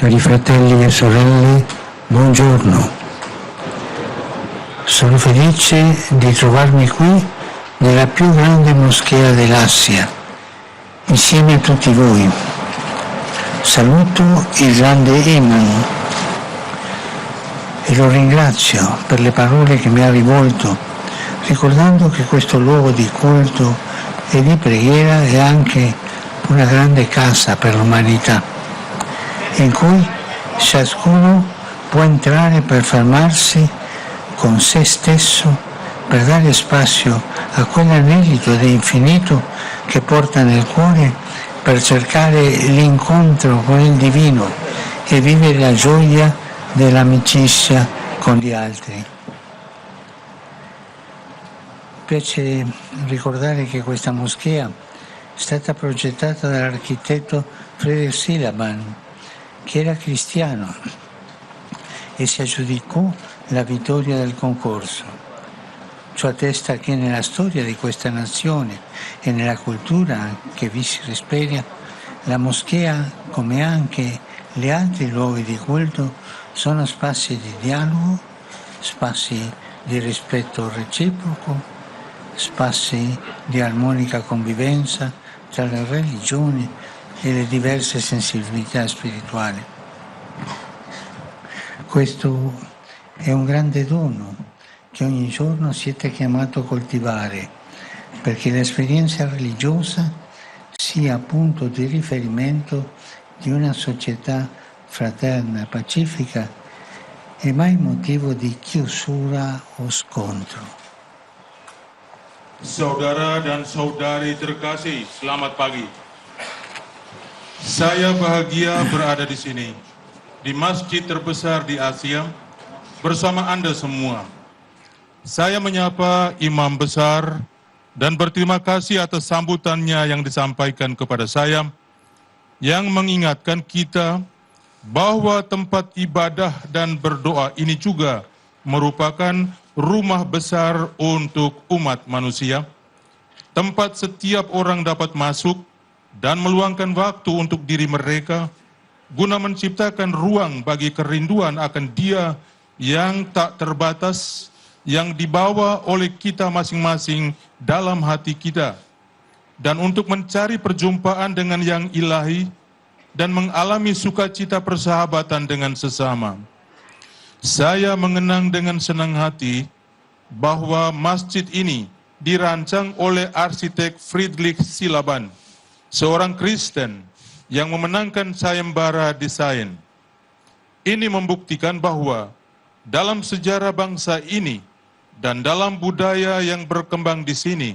Cari fratelli e sorelle, buongiorno. Sono felice di trovarmi qui nella più grande moschea dell'Assia, insieme a tutti voi. Saluto il grande Imam e lo ringrazio per le parole che mi ha rivolto, ricordando che questo luogo di culto e di preghiera è anche una grande casa per l'umanità, in cui ciascuno può entrare per fermarsi con se stesso, per dare spazio a quell'anelito di infinito che porta nel cuore per cercare l'incontro con il divino e vivere la gioia dell'amicizia con gli altri. Mi piace ricordare che questa moschea è stata progettata dall'architetto Friedrich Silaban, che era cristiano e si aggiudicò la vittoria del concorso. Ciò attesta che nella storia di questa nazione e nella cultura che vi si respira, la moschea, come anche gli altri luoghi di culto, sono spazi di dialogo, spazi di rispetto reciproco, spazi di armonica convivenza tra le religioni e le diverse sensibilità spirituali. Questo è un grande dono che ogni giorno siete chiamato a coltivare, perché l'esperienza religiosa sia punto di riferimento di una società fraterna, pacifica e mai motivo di chiusura o scontro. Saudara dan saudari terkasih, selamat pagi. Saya bahagia berada di sini, di masjid terbesar di Asia, bersama Anda semua. Saya menyapa imam besar dan berterima kasih atas sambutannya yang disampaikan kepada saya, yang mengingatkan kita bahwa tempat ibadah dan berdoa ini juga merupakan rumah besar untuk umat manusia, tempat setiap orang dapat masuk dan meluangkan waktu untuk diri mereka, guna menciptakan ruang bagi kerinduan akan Dia yang tak terbatas, yang dibawa oleh kita masing-masing dalam hati kita, dan untuk mencari perjumpaan dengan yang ilahi, dan mengalami sukacita persahabatan dengan sesama. Saya mengenang dengan senang hati bahwa masjid ini dirancang oleh arsitek Friedrich Silaban, seorang Kristen yang memenangkan sayembara desain. Ini membuktikan bahwa dalam sejarah bangsa ini dan dalam budaya yang berkembang di sini,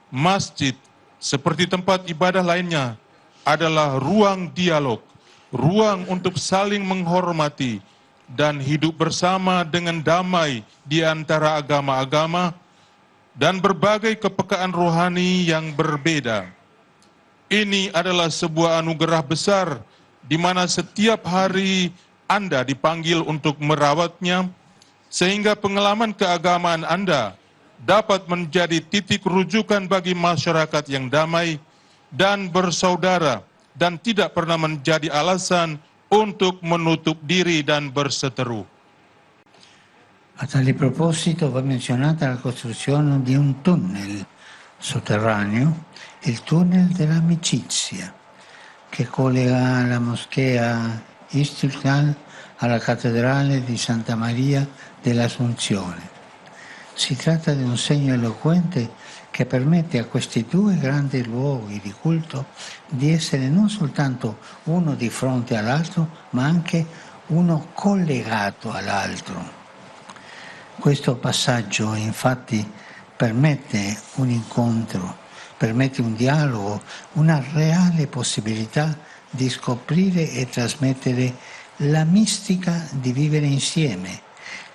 masjid seperti tempat ibadah lainnya adalah ruang dialog, ruang untuk saling menghormati dan hidup bersama dengan damai di antara agama-agama dan berbagai kepekaan rohani yang berbeda. Ini adalah sebuah anugerah besar di mana setiap hari Anda dipanggil untuk merawatnya, sehingga pengalaman keagamaan Anda dapat menjadi titik rujukan bagi masyarakat yang damai dan bersaudara, dan tidak pernah menjadi alasan untuk menutup diri dan berseteru. A tale proposito va menzionata la costruzione di un tunnel sotterraneo, il tunnel dell'amicizia, che collega la moschea Istiklal alla cattedrale di Santa Maria dell'Assunzione. Si tratta di un segno eloquente che permette a questi due grandi luoghi di culto di essere non soltanto uno di fronte all'altro, ma anche uno collegato all'altro. Questo passaggio infatti permette un incontro, permette un dialogo, una reale possibilità di scoprire e trasmettere la mistica di vivere insieme,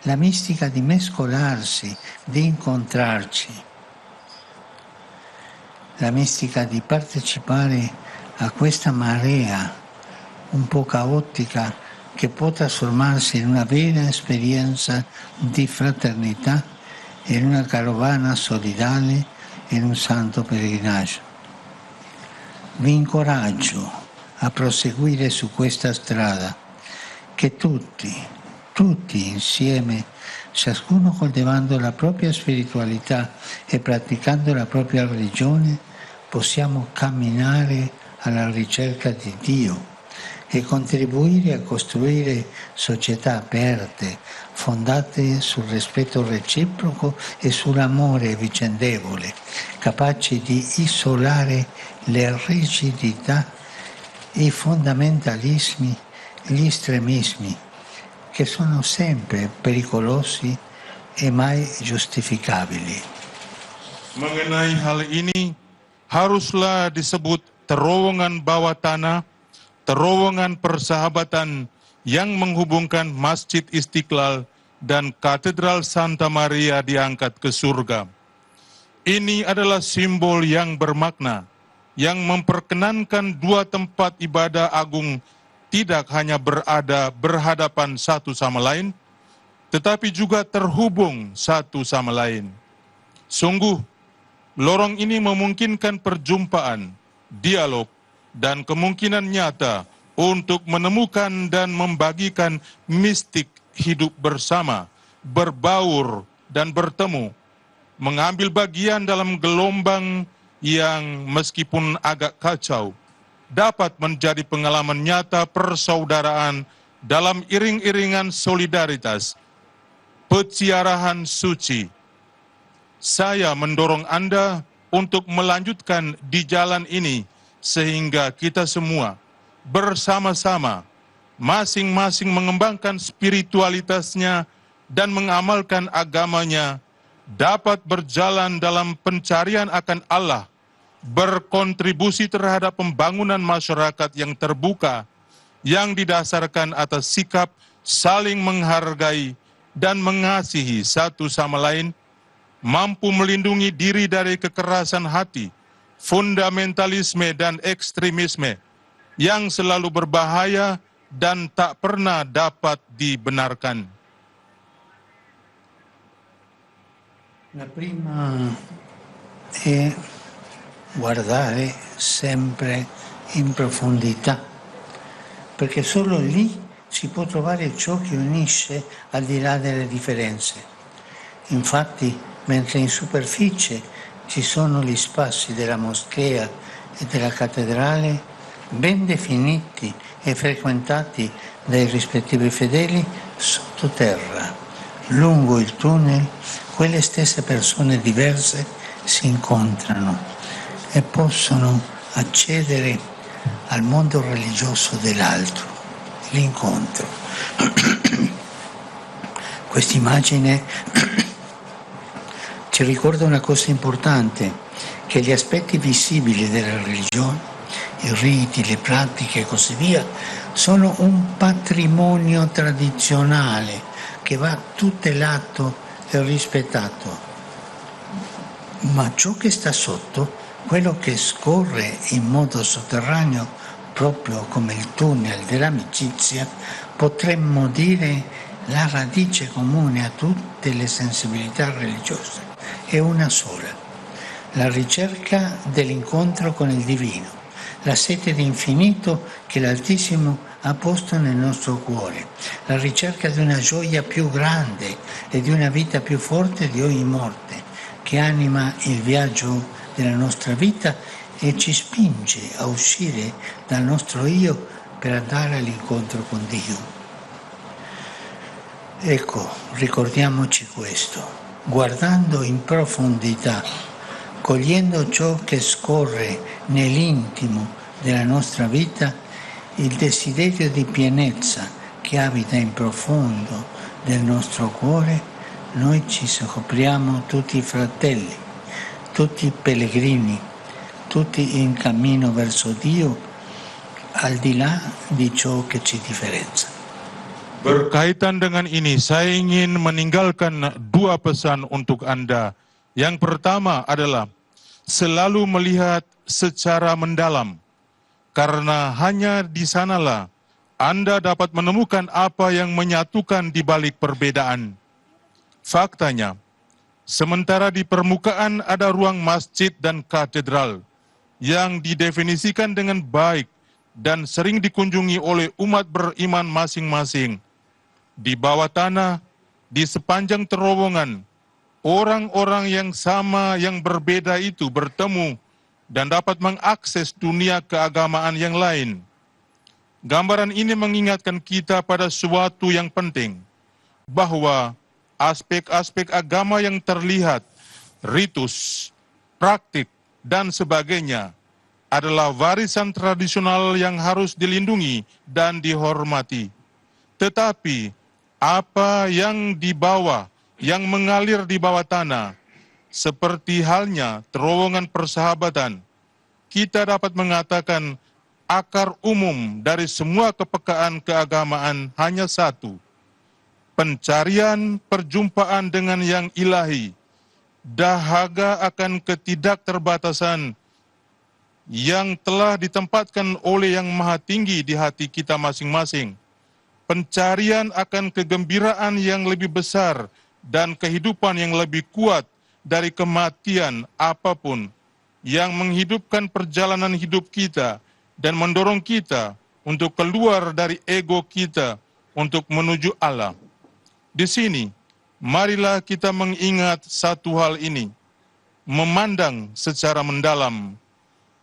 la mistica di mescolarsi, di incontrarci, la mistica di partecipare a questa marea un po' caotica che può trasformarsi in una vera esperienza di fraternità, in una carovana solidale, in un santo pellegrinaggio. Vi incoraggio a proseguire su questa strada che tutti insieme, ciascuno coltivando la propria spiritualità e praticando la propria religione, possiamo camminare alla ricerca di Dio e contribuire a costruire società aperte, fondate sul rispetto reciproco e sull'amore vicendevole, capaci di isolare le rigidità, i fondamentalismi, gli estremismi, che sono sempre pericolosi e mai giustificabili. Mengenai hal ini, haruslah disebut terowongan bawah tanah, terowongan persahabatan yang menghubungkan Masjid Istiqlal dan Katedral Santa Maria diangkat ke surga. Ini adalah simbol yang bermakna, yang memperkenankan dua tempat ibadah agung tidak hanya berhadapan satu sama lain, tetapi juga terhubung satu sama lain. Sungguh, lorong ini memungkinkan perjumpaan, dialog, dan kemungkinan nyata untuk menemukan dan membagikan mistik hidup bersama, berbaur, dan bertemu, mengambil bagian dalam gelombang yang meskipun agak kacau, dapat menjadi pengalaman nyata persaudaraan dalam iring-iringan solidaritas, peziarahan suci. Saya mendorong Anda untuk melanjutkan di jalan ini sehingga kita semua bersama-sama masing-masing mengembangkan spiritualitasnya dan mengamalkan agamanya, dapat berjalan dalam pencarian akan Allah, berkontribusi terhadap pembangunan masyarakat yang terbuka, yang didasarkan atas sikap saling menghargai dan mengasihi satu sama lain, mampu melindungi diri dari kekerasan hati, fundamentalisme dan ekstremisme yang selalu berbahaya dan tak pernah dapat dibenarkan. La prima è guardare sempre in profondità, perché solo lì si può trovare ciò che unisce al di là delle differenze. Infatti, mentre in superficie ci sono gli spazi della moschea e della cattedrale, ben definiti e frequentati dai rispettivi fedeli, sottoterra, lungo il tunnel, quelle stesse persone diverse si incontrano e possono accedere al mondo religioso dell'altro, l'incontro. Quest'immagine ci ricorda una cosa importante, che gli aspetti visibili della religione, i riti, le pratiche e così via, sono un patrimonio tradizionale che va tutelato e rispettato. Ma ciò che sta sotto, quello che scorre in modo sotterraneo, proprio come il tunnel dell'amicizia, potremmo dire la radice comune a tutte le sensibilità religiose, è una sola: la ricerca dell'incontro con il divino, la sete di infinito che l'Altissimo ha posto nel nostro cuore, la ricerca di una gioia più grande e di una vita più forte di ogni morte, che anima il viaggio della nostra vita e ci spinge a uscire dal nostro io per andare all'incontro con Dio. Ecco, ricordiamoci questo, guardando in profondità, cogliendo ciò che scorre nell'intimo della nostra vita, il desiderio di pienezza che abita in profondo del nostro cuore, noi ci scopriamo tutti fratelli, tutti pellegrini, tutti in cammino verso Dio, al di là di ciò che ci differenzia. Berkaitan dengan ini, saya ingin meninggalkan dua pesan untuk Anda. Yang pertama adalah selalu melihat secara mendalam, karena hanya di sanalah Anda dapat menemukan apa yang menyatukan di balik perbedaan. Faktanya, sementara di permukaan ada ruang masjid dan katedral yang didefinisikan dengan baik dan sering dikunjungi oleh umat beriman masing-masing. Di bawah tanah, di sepanjang terowongan, orang-orang yang sama yang berbeda itu bertemu dan dapat mengakses dunia keagamaan yang lain. Gambaran ini mengingatkan kita pada suatu yang penting, bahwa aspek-aspek agama yang terlihat, ritus, praktik, dan sebagainya adalah warisan tradisional yang harus dilindungi dan dihormati. Tetapi apa yang di bawah, yang mengalir di bawah tanah, seperti halnya terowongan persahabatan, kita dapat mengatakan akar umum dari semua kepekaan keagamaan hanya satu: pencarian perjumpaan dengan yang ilahi, dahaga akan ketidakterbatasan yang telah ditempatkan oleh Yang Maha Tinggi di hati kita masing-masing, pencarian akan kegembiraan yang lebih besar dan kehidupan yang lebih kuat dari kematian apapun, yang menghidupkan perjalanan hidup kita dan mendorong kita untuk keluar dari ego kita untuk menuju Allah. Di sini, marilah kita mengingat satu hal ini, memandang secara mendalam,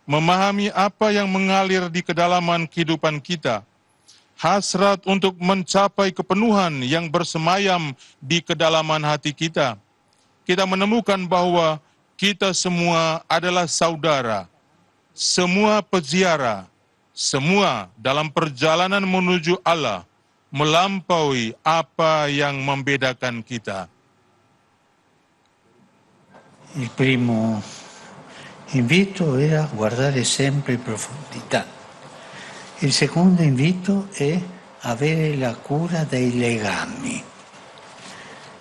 memahami apa yang mengalir di kedalaman kehidupan kita, hasrat untuk mencapai kepenuhan yang bersemayam di kedalaman hati kita. Kita menemukan bahwa kita semua adalah saudara, semua peziarah, semua dalam perjalanan menuju Allah, melampaui apa yang membedakan kita. Il primo invito era guardare sempre in profondità. Il secondo invito è avere la cura dei legami.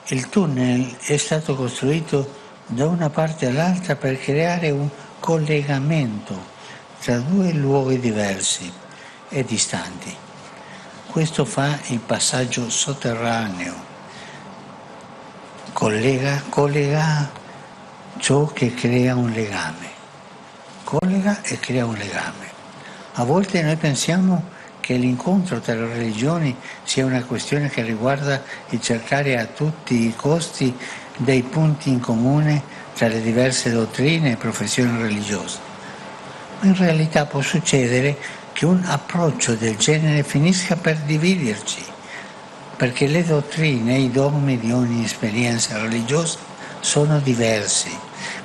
Il tunnel è stato costruito da una parte all'altra per creare un collegamento tra due luoghi diversi e distanti. Questo fa il passaggio sotterraneo, collega ciò che crea un legame, collega e crea un legame. A volte noi pensiamo che l'incontro tra le religioni sia una questione che riguarda il cercare a tutti i costi dei punti in comune tra le diverse dottrine e professioni religiose. Ma in realtà può succedere che un approccio del genere finisca per dividerci, perché le dottrine e i dogmi di ogni esperienza religiosa sono diversi.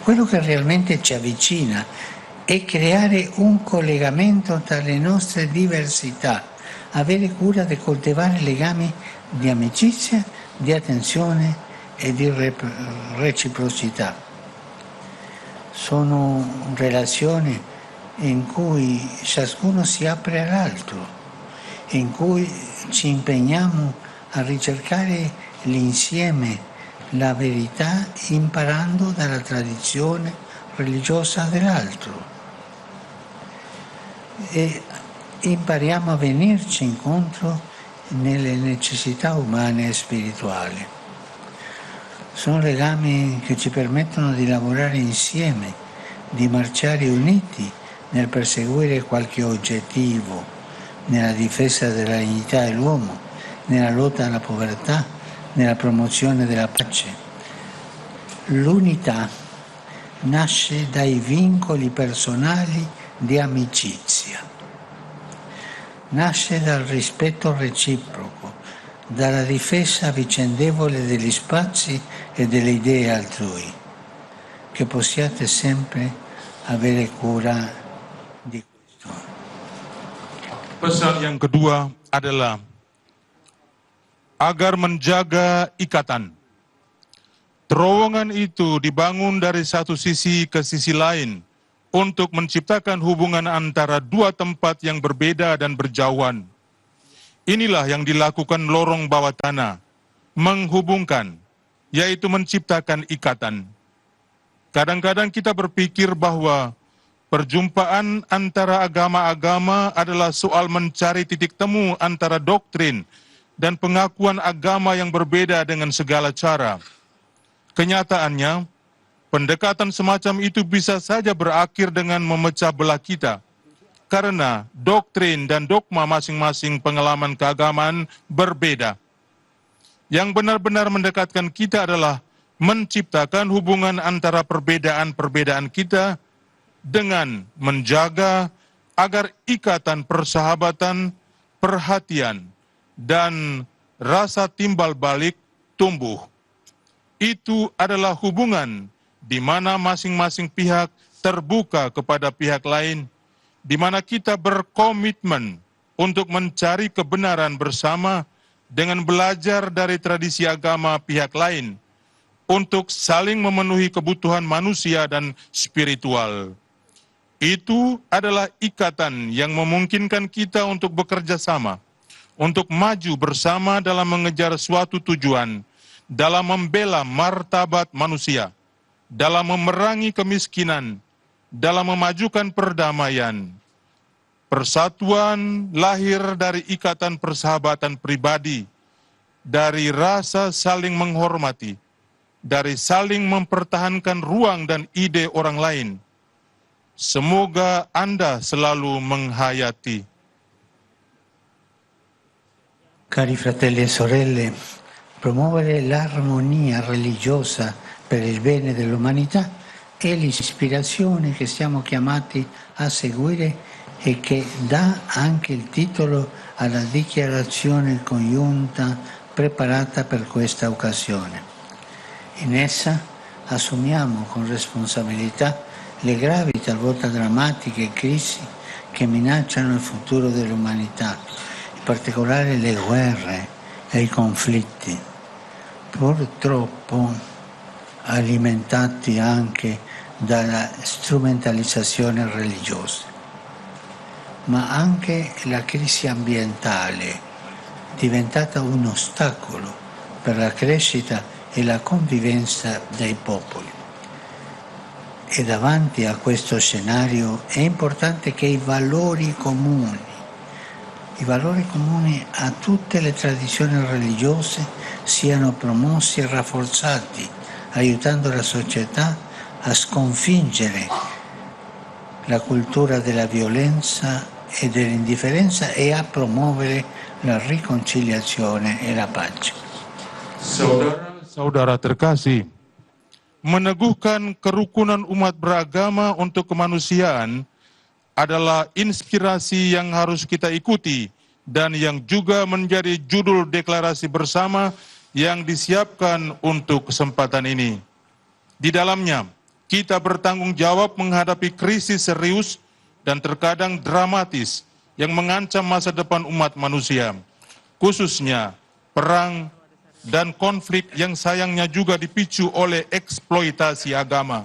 Quello che realmente ci avvicina è creare un collegamento tra le nostre diversità, avere cura di coltivare legami di amicizia, di attenzione e di reciprocità. Sono relazioni in cui ciascuno si apre all'altro, in cui ci impegniamo a ricercare l'insieme, la verità, imparando dalla tradizione religiosa dell'altro. E impariamo a venirci incontro nelle necessità umane e spirituali. Sono legami che ci permettono di lavorare insieme, di marciare uniti nel perseguire qualche obiettivo, nella difesa della dignità dell'uomo, nella lotta alla povertà, nella promozione della pace. L'unità nasce dai vincoli personali di amicizia, nasce dal rispetto reciproco, dalla difesa vicendevole degli spazi e delle idee altrui, che possiate sempre avere cura di questo. Pesan yang kedua adalah agar menjaga ikatan. Terowongan itu dibangun dari satu sisi ke sisi lain untuk menciptakan hubungan antara dua tempat yang berbeda dan berjauhan. Inilah yang dilakukan lorong bawah tanah, menghubungkan, yaitu menciptakan ikatan. Kadang-kadang kita berpikir bahwa perjumpaan antara agama-agama adalah soal mencari titik temu antara doktrin dan pengakuan agama yang berbeda dengan segala cara. Kenyataannya, pendekatan semacam itu bisa saja berakhir dengan memecah belah kita. karena doktrin dan dogma masing-masing pengalaman keagamaan berbeda. Yang benar-benar mendekatkan kita adalah menciptakan hubungan antara perbedaan-perbedaan kita dengan menjaga agar ikatan persahabatan, perhatian, dan rasa timbal balik tumbuh. Itu adalah hubungan di mana masing-masing pihak terbuka kepada pihak lain, di mana kita berkomitmen untuk mencari kebenaran bersama dengan belajar dari tradisi agama pihak lain, untuk saling memenuhi kebutuhan manusia dan spiritual. Itu adalah ikatan yang memungkinkan kita untuk bekerja sama, untuk maju bersama dalam mengejar suatu tujuan, dalam membela martabat manusia, dalam memerangi kemiskinan, dalam memajukan perdamaian. Persatuan lahir dari ikatan persahabatan pribadi, dari rasa saling menghormati, dari saling mempertahankan ruang dan ide orang lain. Semoga Anda selalu menghayati. Cari fratelli e sorelle, promuovere l'armonia religiosa per il bene dell'umanità è l'ispirazione che siamo chiamati a seguire e che dà anche il titolo alla dichiarazione congiunta preparata per questa occasione. In essa assumiamo con responsabilità le gravi, talvolta drammatiche crisi che minacciano il futuro dell'umanità, in particolare le guerre e i conflitti, purtroppo alimentati anche dalla strumentalizzazione religiosa, ma anche la crisi ambientale, diventata un ostacolo per la crescita e la convivenza dei popoli. E davanti a questo scenario è importante che i valori comuni a tutte le tradizioni religiose siano promossi e rafforzati, aiutando la società a sconfiggere la cultura della violenza e dell'indifferenza e a promuovere la riconciliazione e la pace. Saudara terkasih, meneguhkan kerukunan umat beragama untuk kemanusiaan adalah inspirasi yang harus kita ikuti dan yang juga menjadi judul deklarasi bersama yang disiapkan untuk kesempatan ini. Di dalamnya, kita bertanggung jawab menghadapi krisis serius dan terkadang dramatis yang mengancam masa depan umat manusia, khususnya perang dan konflik yang sayangnya juga dipicu oleh eksploitasi agama,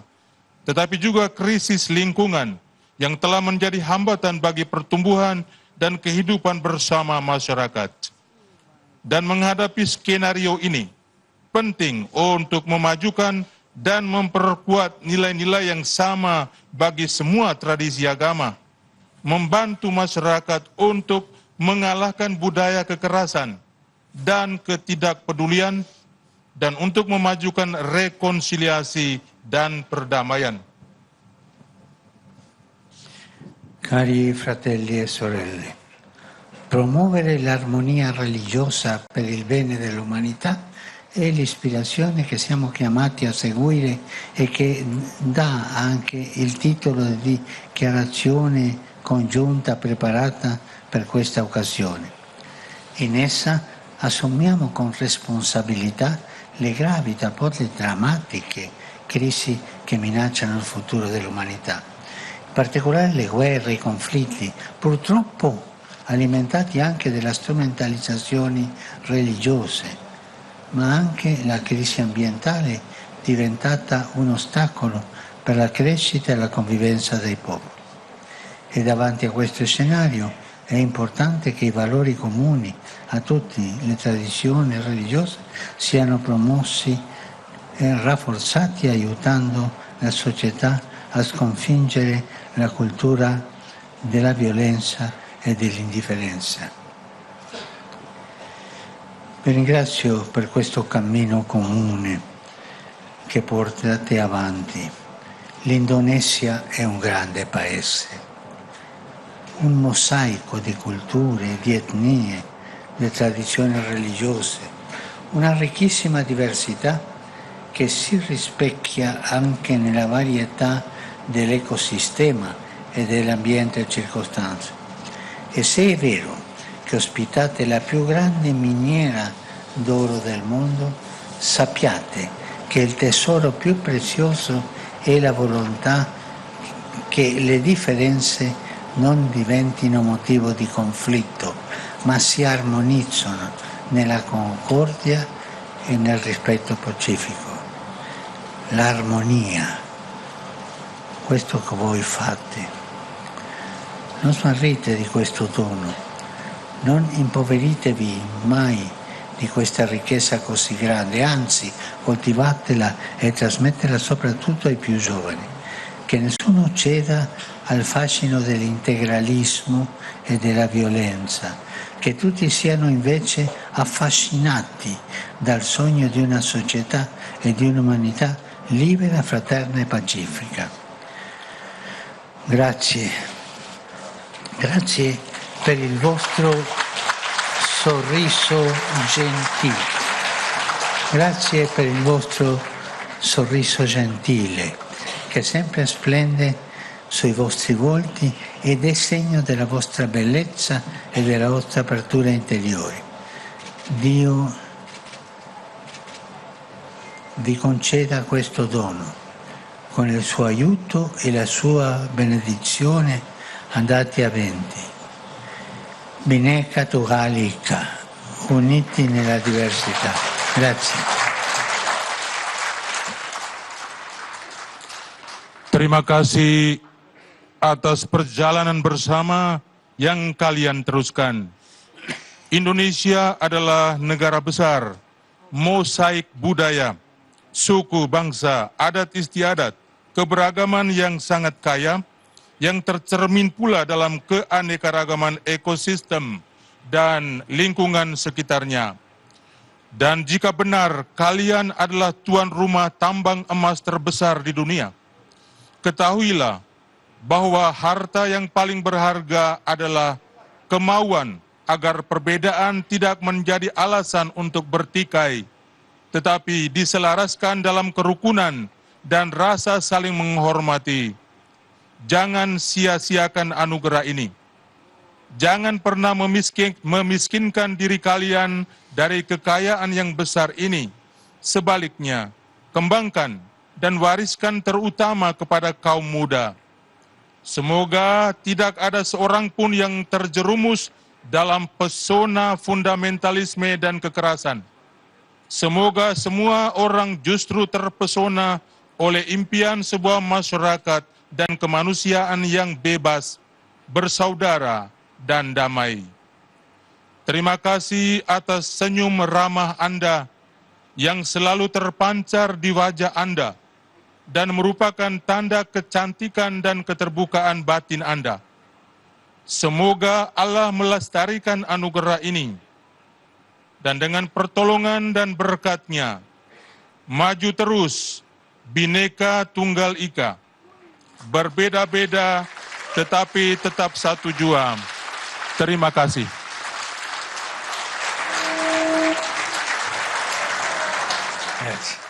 tetapi juga krisis lingkungan yang telah menjadi hambatan bagi pertumbuhan dan kehidupan bersama masyarakat. Dan menghadapi skenario ini, penting untuk memajukan dan memperkuat nilai-nilai yang sama bagi semua tradisi agama, membantu masyarakat untuk mengalahkan budaya kekerasan dan ketidakpedulian, dan untuk memajukan rekonsiliasi dan perdamaian. Cari fratelli e sorelle, promuovere l'armonia religiosa per il bene dell'umanità è l'ispirazione che siamo chiamati a seguire e che dà anche il titolo di dichiarazione congiunta preparata per questa occasione. In essa assumiamo con responsabilità le gravi, talvolta drammatiche crisi che minacciano il futuro dell'umanità, in particolare le guerre e i conflitti, purtroppo alimentati anche dalla strumentalizzazione religiose, ma anche la crisi ambientale diventata un ostacolo per la crescita e la convivenza dei popoli. E davanti a questo scenario è importante che i valori comuni a tutte le tradizioni religiose siano promossi e rafforzati, aiutando la società a sconfiggere la cultura della violenza e dell'indifferenza. Vi ringrazio per questo cammino comune che portate avanti. L'Indonesia è un grande paese, un mosaico di culture, di etnie, di tradizioni religiose, una ricchissima diversità che si rispecchia anche nella varietà dell'ecosistema e dell'ambiente circostante. E se è vero che ospitate la più grande miniera d'oro del mondo, sappiate che il tesoro più prezioso è la volontà che le differenze non diventino motivo di conflitto, ma si armonizzano nella concordia e nel rispetto pacifico. L'armonia, questo che voi fate. Non smarrite di questo dono, non impoveritevi mai di questa ricchezza così grande, anzi coltivatela e trasmettetela soprattutto ai più giovani, che nessuno ceda al fascino dell'integralismo e della violenza, che tutti siano invece affascinati dal sogno di una società e di un'umanità libera, fraterna e pacifica. Grazie. Grazie per il vostro sorriso gentile. Grazie per il vostro sorriso gentile, che sempre splende sui vostri volti ed è segno della vostra bellezza e della vostra apertura interiore. Dio vi conceda questo dono. Con il suo aiuto e la sua benedizione andate avanti. Bineka Tuggal Ika, uniti nella diversità. Grazie. Terima kasih atas perjalanan bersama yang kalian teruskan. Indonesia adalah negara besar, mosaik budaya, suku, bangsa, adat istiadat, keberagaman yang sangat kaya, yang tercermin pula dalam keanekaragaman ekosistem dan lingkungan sekitarnya. Dan jika benar kalian adalah tuan rumah tambang emas terbesar di dunia, ketahuilah bahwa harta yang paling berharga adalah kemauan agar perbedaan tidak menjadi alasan untuk bertikai, tetapi diselaraskan dalam kerukunan dan rasa saling menghormati. Jangan sia-siakan anugerah ini. Jangan pernah memiskinkan diri kalian dari kekayaan yang besar ini. Sebaliknya, kembangkan dan wariskan terutama kepada kaum muda. Semoga tidak ada seorang pun yang terjerumus dalam pesona fundamentalisme dan kekerasan. Semoga semua orang justru terpesona oleh impian sebuah masyarakat dan kemanusiaan yang bebas, bersaudara, dan damai. Terima kasih atas senyum ramah Anda yang selalu terpancar di wajah Anda dan merupakan tanda kecantikan dan keterbukaan batin Anda. Semoga Allah melestarikan anugerah ini dan dengan pertolongan dan berkat-Nya maju terus Bhinneka Tunggal Ika. Berbeda-beda tetapi tetap satu jua. Terima kasih. Grazie.